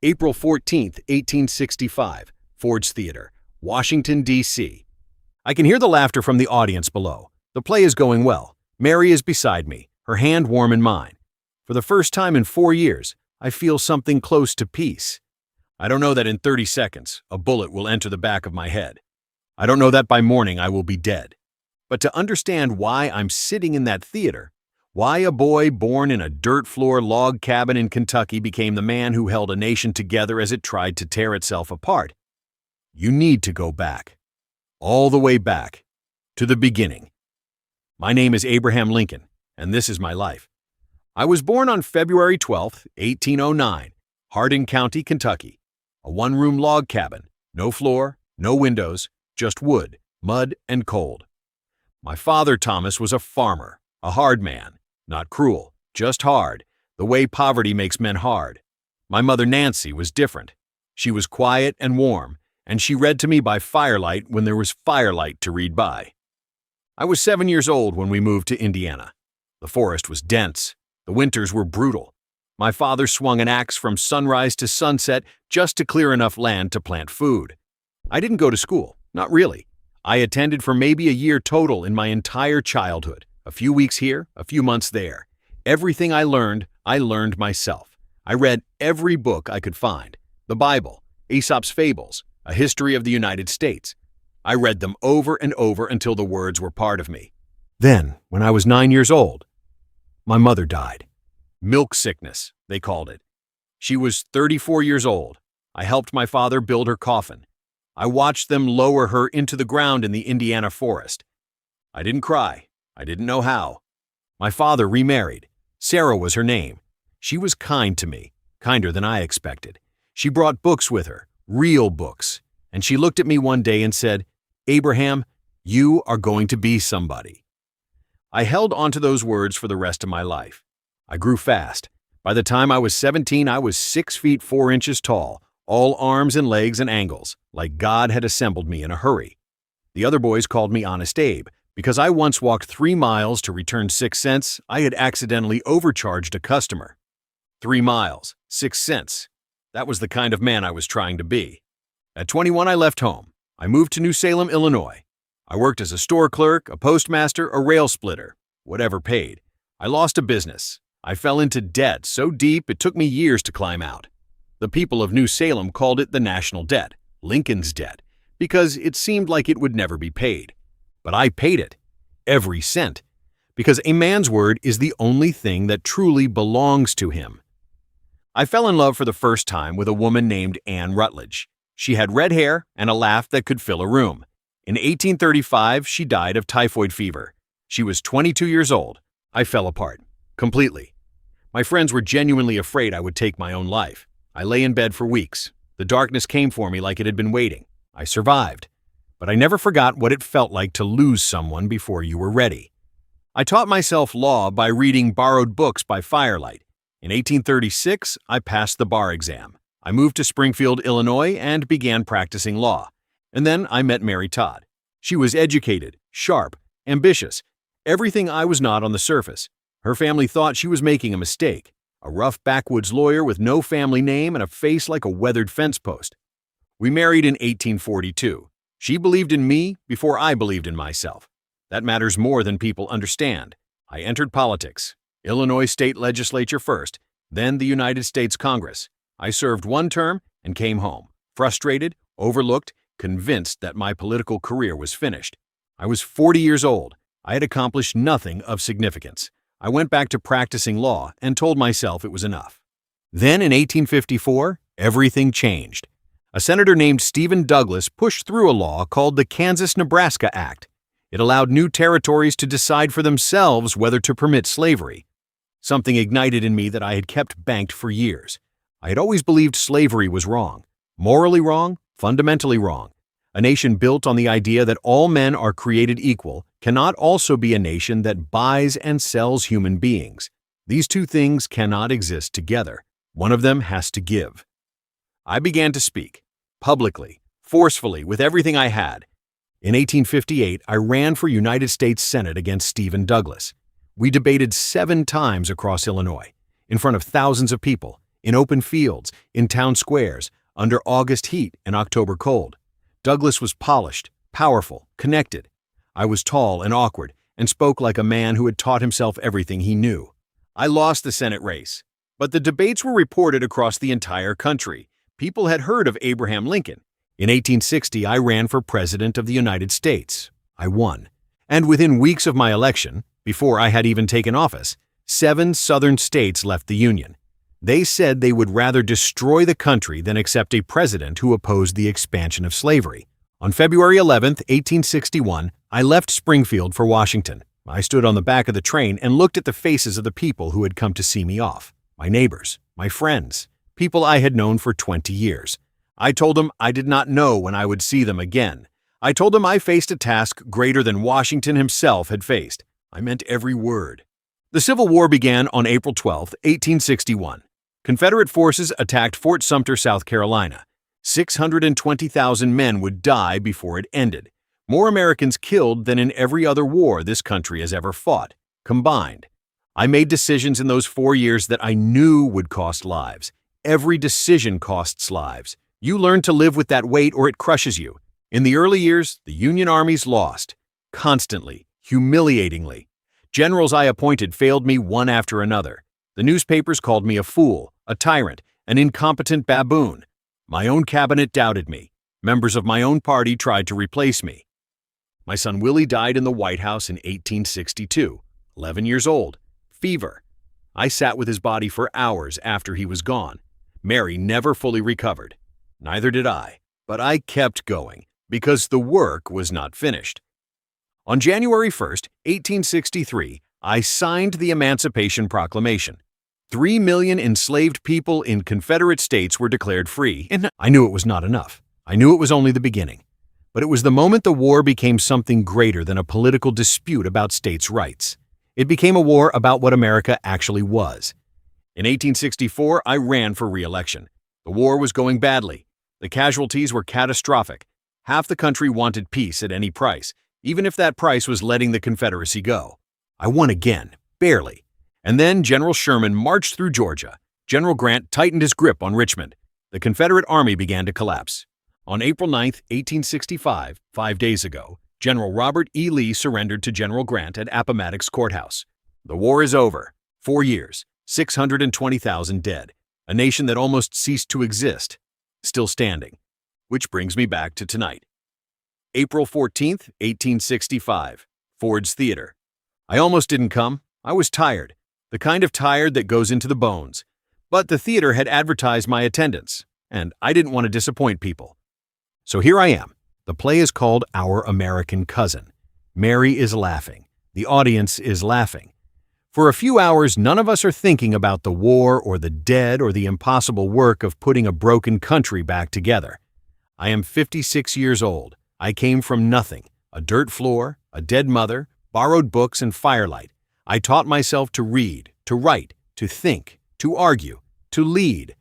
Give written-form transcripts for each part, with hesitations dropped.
April 14, 1865, Ford's Theater, Washington, D.C. I can hear the laughter from the audience below. The play is going well. Mary is beside me, her hand warm in mine. For the first time in 4 years, I feel something close to peace. I don't know that in 30 seconds, a bullet will enter the back of my head. I don't know that by morning I will be dead. But to understand why I'm sitting in that theater, why a boy born in a dirt-floor log cabin in Kentucky became the man who held a nation together as it tried to tear itself apart, you need to go back. All the way back. To the beginning. My name is Abraham Lincoln, and this is my life. I was born on February 12, 1809, Hardin County, Kentucky. A one-room log cabin, no floor, no windows, just wood, mud, and cold. My father, Thomas, was a farmer, a hard man. Not cruel, just hard, the way poverty makes men hard. My mother, Nancy, was different. She was quiet and warm, and she read to me by firelight when there was firelight to read by. I was 7 years old when we moved to Indiana. The forest was dense. The winters were brutal. My father swung an axe from sunrise to sunset just to clear enough land to plant food. I didn't go to school, not really. I attended for maybe a year total in my entire childhood. A few weeks here, a few months there. Everything I learned myself. I read every book I could find. The Bible, Aesop's Fables, a history of the United States. I read them over and over until the words were part of me. Then, when I was 9 years old, my mother died. Milk sickness, they called it. She was 34 years old. I helped my father build her coffin. I watched them lower her into the ground in the Indiana forest. I didn't cry. I didn't know how. My father remarried. Sarah was her name. She was kind to me, kinder than I expected. She brought books with her, real books. And she looked at me one day and said, "Abraham, you are going to be somebody." I held onto those words for the rest of my life. I grew fast. By the time I was 17, I was 6 feet 4 inches tall, all arms and legs and angles, like God had assembled me in a hurry. The other boys called me Honest Abe, because I once walked 3 miles to return 6 cents. I had accidentally overcharged a customer. 3 miles, 6 cents. That was the kind of man I was trying to be. At 21, I left home. I moved to New Salem, Illinois. I worked as a store clerk, a postmaster, a rail splitter, whatever paid. I lost a business. I fell into debt so deep it took me years to climb out. The people of New Salem called it the national debt, Lincoln's debt, because it seemed like it would never be paid. But I paid it, every cent, because a man's word is the only thing that truly belongs to him. I fell in love for the first time with a woman named Anne Rutledge. She had red hair and a laugh that could fill a room. In 1835, she died of typhoid fever. She was 22 years old. I fell apart, completely. My friends were genuinely afraid I would take my own life. I lay in bed for weeks. The darkness came for me like it had been waiting. I survived. But I never forgot what it felt like to lose someone before you were ready. I taught myself law by reading borrowed books by firelight. In 1836, I passed the bar exam. I moved to Springfield, Illinois, and began practicing law. And then I met Mary Todd. She was educated, sharp, ambitious, everything I was not on the surface. Her family thought she was making a mistake. A rough backwoods lawyer with no family name and a face like a weathered fence post. We married in 1842. She believed in me before I believed in myself. That matters more than people understand. I entered politics. Illinois state legislature first, then the United States Congress. I served 1 term and came home, frustrated, overlooked, convinced that my political career was finished. I was 40 years old. I had accomplished nothing of significance. I went back to practicing law and told myself it was enough. Then in 1854, everything changed. A senator named Stephen Douglas pushed through a law called the Kansas-Nebraska Act. It allowed new territories to decide for themselves whether to permit slavery. Something ignited in me that I had kept banked for years. I had always believed slavery was wrong, morally wrong, fundamentally wrong. A nation built on the idea that all men are created equal cannot also be a nation that buys and sells human beings. These two things cannot exist together. One of them has to give. I began to speak. Publicly, forcefully, with everything I had. In 1858, I ran for United States Senate against Stephen Douglas. We debated 7 times across Illinois, in front of thousands of people, In open fields, in town squares, under August heat and October cold. Douglas was polished, powerful, connected. I was tall and awkward, and spoke like a man who had taught himself everything he knew. I lost the Senate race, but the debates were reported across the entire country. People had heard of Abraham Lincoln. In 1860, I ran for President of the United States. I won. And within weeks of my election, before I had even taken office, 7 Southern states left the Union. They said they would rather destroy the country than accept a president who opposed the expansion of slavery. On February 11, 1861, I left Springfield for Washington. I stood on the back of the train and looked at the faces of the people who had come to see me off. My neighbors, my friends, people I had known for 20 years. I told them I did not know when I would see them again. I told them I faced a task greater than Washington himself had faced. I meant every word. The Civil War began on April 12, 1861. Confederate forces attacked Fort Sumter, South Carolina. 620,000 men would die before it ended. More Americans killed than in every other war this country has ever fought, combined. I made decisions in those 4 years that I knew would cost lives. Every decision costs lives. You learn to live with that weight or it crushes you. In the early years, the Union armies lost. Constantly, humiliatingly. Generals I appointed failed me one after another. The newspapers called me a fool, a tyrant, an incompetent baboon. My own cabinet doubted me. Members of my own party tried to replace me. My son Willie died in the White House in 1862, 11 years old. Fever. I sat with his body for hours after he was gone. Mary never fully recovered. Neither did I. But I kept going, because the work was not finished. On January 1st, 1863, I signed the Emancipation Proclamation. 3 million enslaved people in Confederate states were declared free, and I knew it was not enough. I knew it was only the beginning. But it was the moment the war became something greater than a political dispute about states' rights. It became a war about what America actually was. In 1864, I ran for re-election. The war was going badly. The casualties were catastrophic. Half the country wanted peace at any price, even if that price was letting the Confederacy go. I won again, barely. And then General Sherman marched through Georgia. General Grant tightened his grip on Richmond. The Confederate Army began to collapse. On April 9, 1865, 5 days ago, General Robert E. Lee surrendered to General Grant at Appomattox Courthouse. The war is over. 4 years, 620,000 dead. A nation that almost ceased to exist, still standing. Which brings me back to tonight. April 14, 1865, Ford's Theater. I almost didn't come. I was tired. The kind of tired that goes into the bones. But the theater had advertised my attendance, and I didn't want to disappoint people. So here I am. The play is called Our American Cousin. Mary is laughing. The audience is laughing. For a few hours, none of us are thinking about the war or the dead or the impossible work of putting a broken country back together. I am 56 years old. I came from nothing, a dirt floor, a dead mother, borrowed books and firelight. I taught myself to read, to write, to think, to argue, to lead.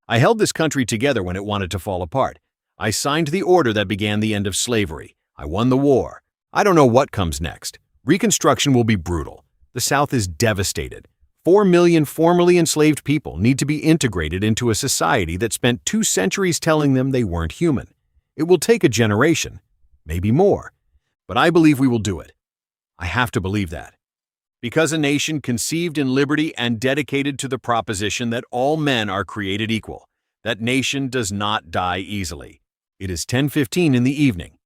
I held this country together when it wanted to fall apart. I signed the order that began the end of slavery. I won the war. I don't know what comes next. Reconstruction will be brutal. The South is devastated. 4 million formerly enslaved people need to be integrated into a society that spent 2 centuries telling them they weren't human. It will take a generation, maybe more. But I believe we will do it. I have to believe that. Because a nation conceived in liberty and dedicated to the proposition that all men are created equal, that nation does not die easily. It is 10:15 in the evening.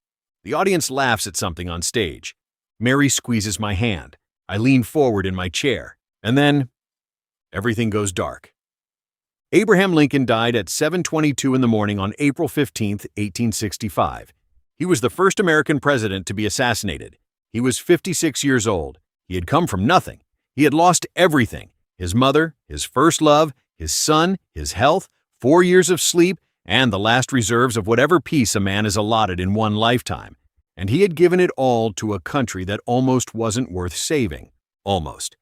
The audience laughs at something on stage. Mary squeezes my hand. I lean forward in my chair. And then, everything goes dark. Abraham Lincoln died at 7:22 in the morning on April 15, 1865. He was the first American president to be assassinated. He was 56 years old. He had come from nothing. He had lost everything: his mother, his first love, his son, his health, 4 years of sleep, and the last reserves of whatever peace a man is allotted in one lifetime. And he had given it all to a country that almost wasn't worth saving. Almost.